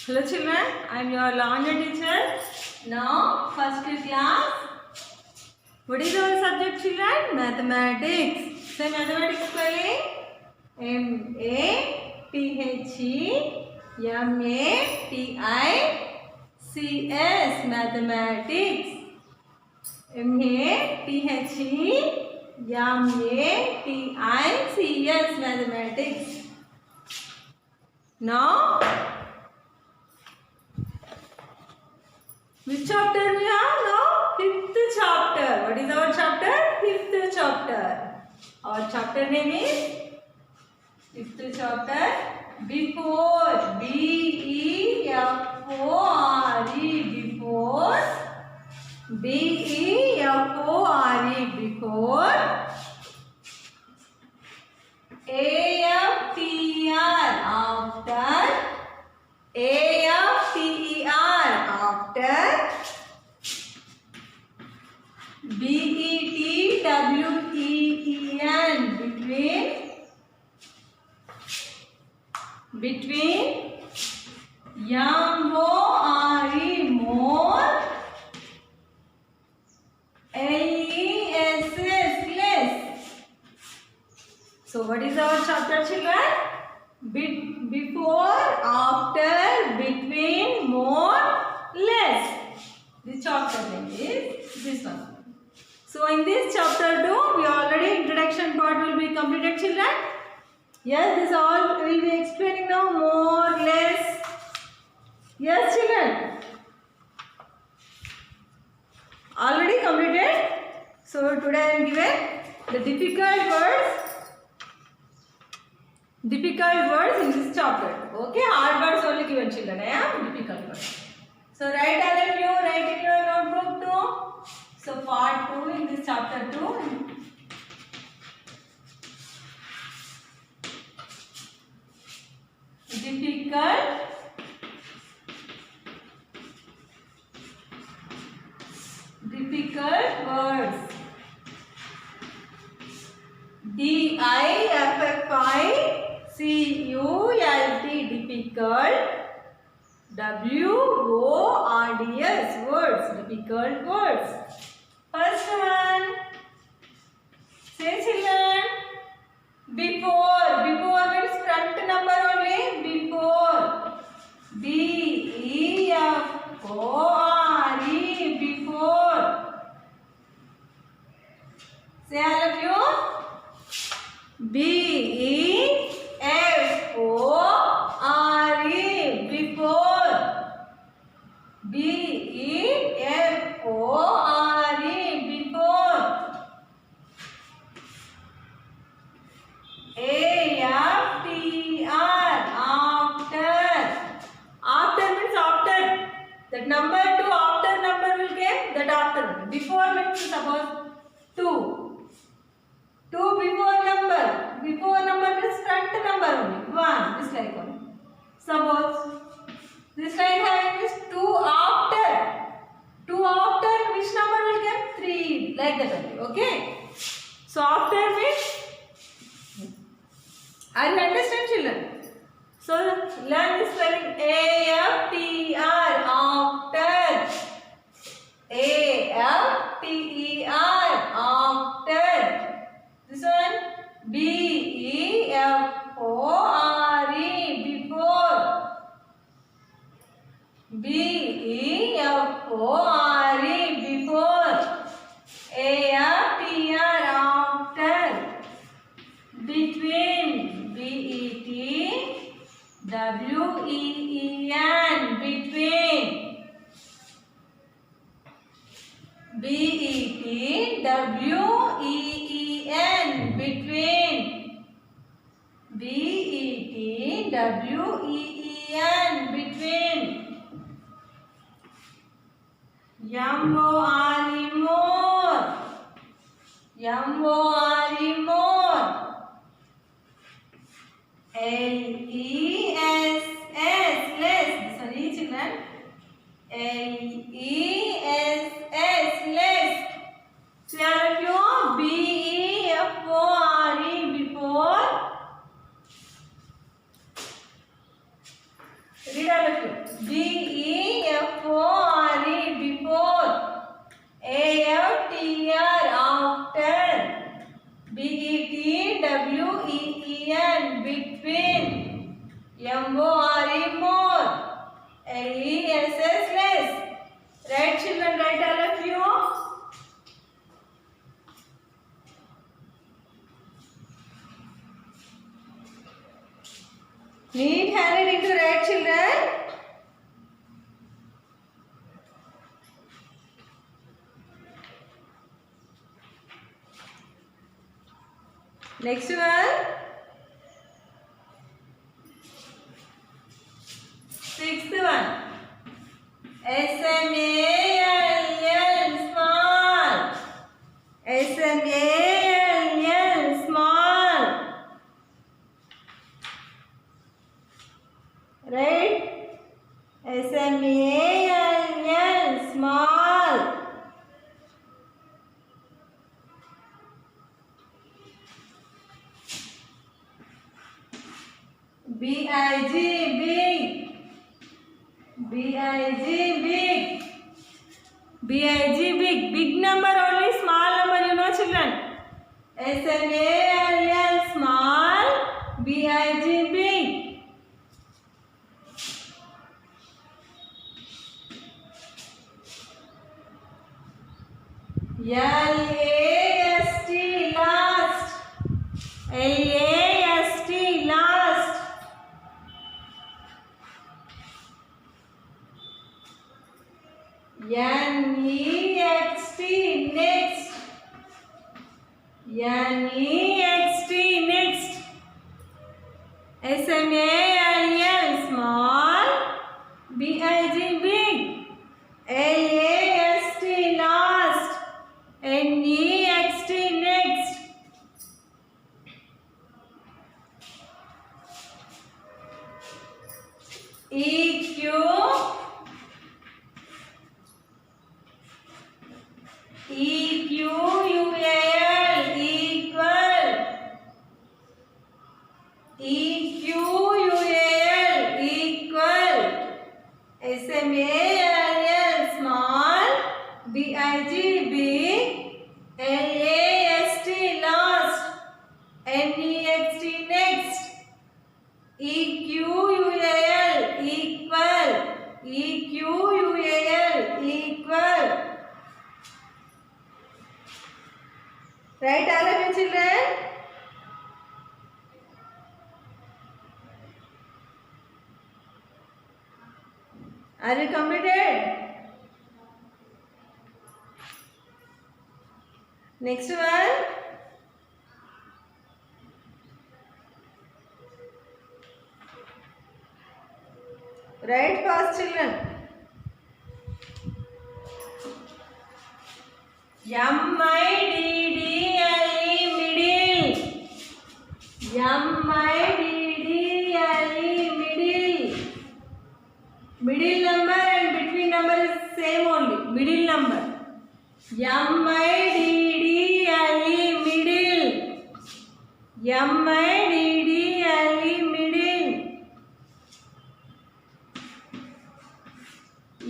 Hello children, I am your Lavanya teacher. Now first class. What is our subject children? Mathematics. Say mathematics spelling. M-A-T-H-E-M-A-T-I-C-S. Mathematics. M-A-T-H-E-M-A-T-I-C-S. Mathematics. Now which chapter we have now? Fifth chapter. What is our chapter? Fifth chapter. Our chapter name is fifth chapter. Before. B-E-F-O-R-E. Before. B-E-F-O-R-E. Before. A-F-T-E-R. After. A-F-T-E-R. After. B-E-T-W-E-E-N. Between. M-O-R-E. More. L-E-S-S. Less. So what is our chapter children? Before, after, between, more, less. This chapter name is this one. So in this chapter 2, we already introduction part will be completed children. Yes, this all will be explaining now, more, less. Yes children. Already completed. So today I am given the difficult words in this chapter. Okay, hard words only given children. I am difficult words. So write all of you, write in your notebook too. So part 2 in this chapter 2. Difficult words. D-I-F-F-I-C-U-L-T. Difficult. W-O-R-D-S. Words. Difficult words. First one. Say children. Before. Before means front number only. Before. B-E-F-O-R-E. Before. Say all of you. B-E-F-O-R-E. Before. B-E-F-O-R-E. Before. A-F-T-R. After. After means after. That number 2 after number will get that after. Before means suppose 2. 2 before number. Before number means front number only. 1. This like one. Suppose this line having is 2 after. 2 after which number will get? 3. Like that only. Okay. So after means. Are you understand children? So learn this spelling. A-F-T-R. After. A-F-T-E-R. After. This one. B-E-F-O-R-E. Before. B-E-F-O-R-E. Before. A-F-T-R. After. Between. B-E-T-W-E-E-N. Between. B-E-T-W-E-E-N. Between. B-E-T-W-E-E-N. Between. M-O-R-E. More. M-O-R-E. More. L-E-S-S. Less. This one is children. L-E-S-S. Less. So all of you. B-E-F-O-R-E. Before. Read all of you. B-E-F-O-R-E, before. A-F-T-R, after. B-E-T-W-E-E-N, between. M-O-R-E, more. L-E-S-S, less. Right, children, right, all of you? Neat handwriting to write, children. Next one. Sixth one. S-M-A-L-L, small. S-M-A-L-L, small. Right? S-M-A-L-L, small. B-I-G, big. B-I-G, big. B-I-G, big. Big number only, small number, you know, children. S-M-A-L-L, small. B-I-G, big. L-A-S-T, last. L-A-S-T, last. N-E-X-T, next. N-E-X-T, next. S-M-A-L-L, small. B-I-G, big. L-A-S-T, last. N-E-X-T, next. E-Q, E-Q-U-A-L, equal. E-Q-U-A-L, equal. S-M-A-L-L, small. B-I-G, big. L-A-S-T, last. N-E-X-T, next. E-Q-U-A-L, equal. E-Q-U-A-L, equal. Right, all of you children? Are you completed? Next one. Write fast, children. M-I-D-D-L-E, middle. M-I-D-D-L-E, middle. Middle number and between number is same only. Middle number. M-I-D-D-L-E, middle. M-I-D-D-L-E, middle.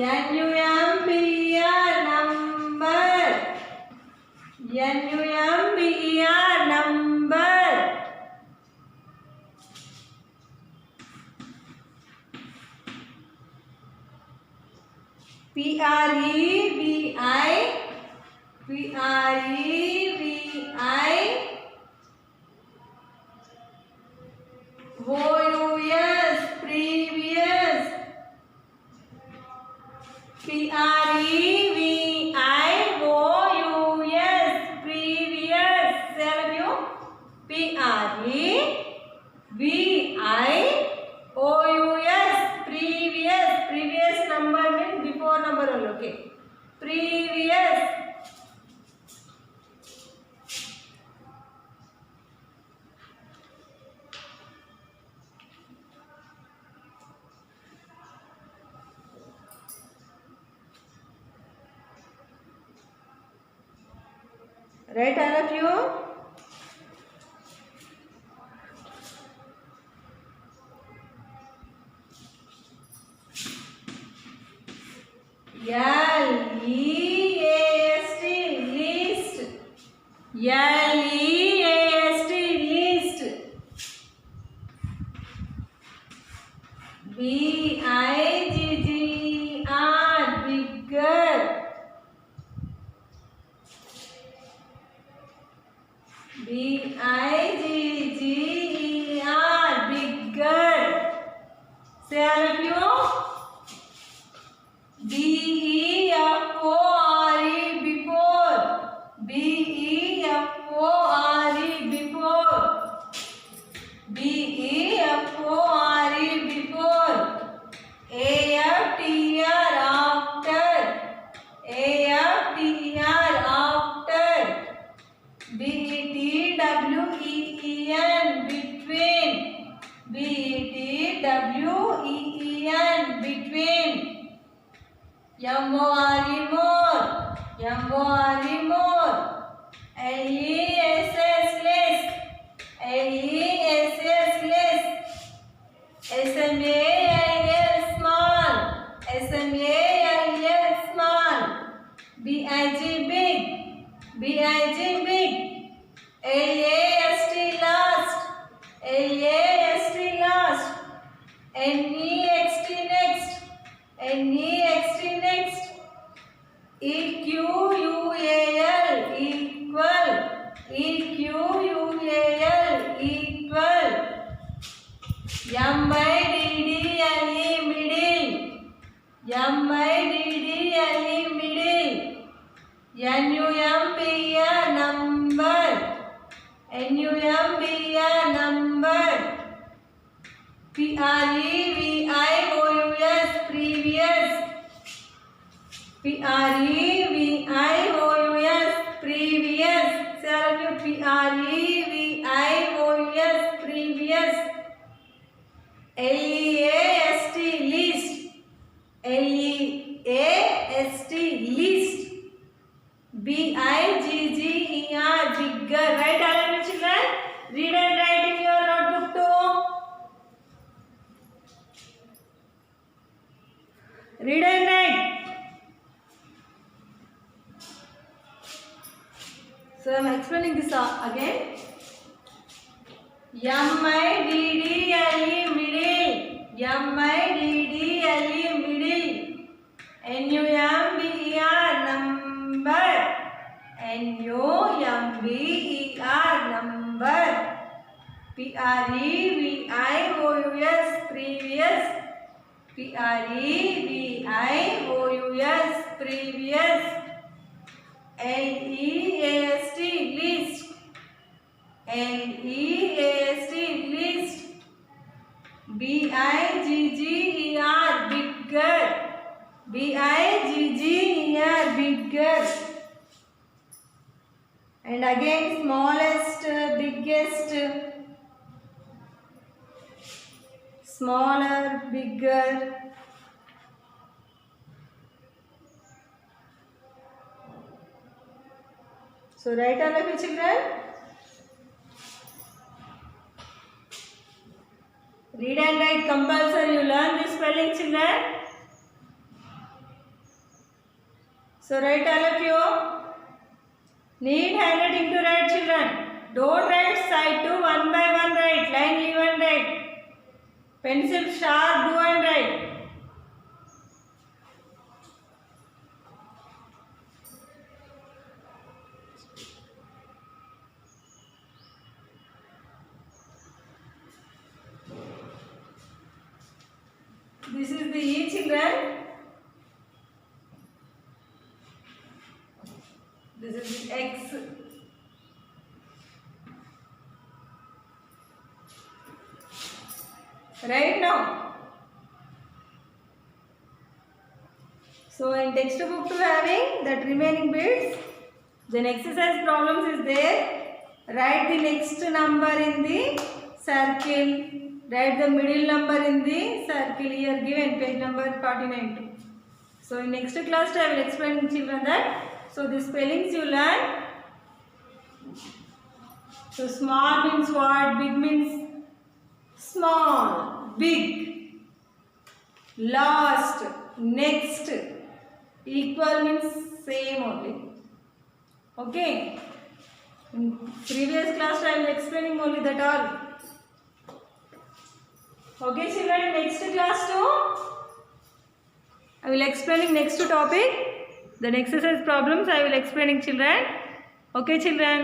N-U-M-B-E-R, number. N-U-M-B-E-R, number. P-R-E-V-I, P-R-E-V-I, O-U-S, previous. P-R-E-V-I-O-U-S, previous. Say all of you. P-R-E-V-I-O-U-S, previous. Previous number means before number only. Okay. Previous. Right, all of you? L-E-A-S-T, least. L-E-A-S-T, least. B-I-G-G-E-R, bigger. B-I-G-G-E-R, bigger. Say all of you. B-E-F-O-R-E, before. B-E-F-O-R-E, before. B-E-F-O-R-E, before. A-F-T-R, after. A-F-T-R, after. B-E-T-W-E-E-N, between. B-E-T-W-E-E-N, between. M-O-R-E, more. M-O-R-E, more. L-E-S-S, less. L-E-S-S, less. S-M-A-I-L, small. S-M-A-I-L, small. B-I-G, big. B-I-G, big. L-A-S-T, last. L-A-S-T, last. N-E-X-T, next. N-E-X-T, next. E-Q-U-A-L, equal. E-Q-U-A-L, equal. M-I-D-D-L-E, middle. M-I-D-D-L-E, middle. N-U-M-B-R, number. N-U-M-B-R, number. P-R-E-V-I-O-U-S, previous. P-R-E-V-I-O-U-S, previous. Say all of you, P-R-E-V-I-O-U-S, previous. L-E-A-S-T, least. L-E-A-S-T, least. B-I-G-G-E-R, bigger. Right, all of you children? Read and write in your notebook too. Read and write. So I am explaining this again. M-I-D-D-L-E, middle. M-I-D-D-L-E, middle. N-U-M-B-E-R, number. N-U-M-B-E-R, number. P-R-E-V-I-O-U-S, previous. P-R-E-V-I-O-U-S, previous. L-E-A-S-T, least. L-E-A-S-T, least. B-I-G-G-E-R, bigger. B-I-G-G-E-R, bigger. And again smallest, biggest. Smaller, bigger. So write all of you children. Read and write compulsory. You learn this spelling children. So write all of you. Need handwriting to write children. Don't write side to one by one write. Line leave and write. Pencil sharp do and write. This is the E children. This is the X. Right now. So in textbook to having that remaining bits. Then exercise problems is there. Write the next number in the circle. Write the middle number in the circle here given, page number 49. So in next class I will explain children that. So the spellings you learn. So small means what? Big means small, big, last, next, Equal means same only. Okay. In previous class I am explaining only that all. Okay children, next class too I will explaining next topic. The exercise problems I will explaining children. Okay children.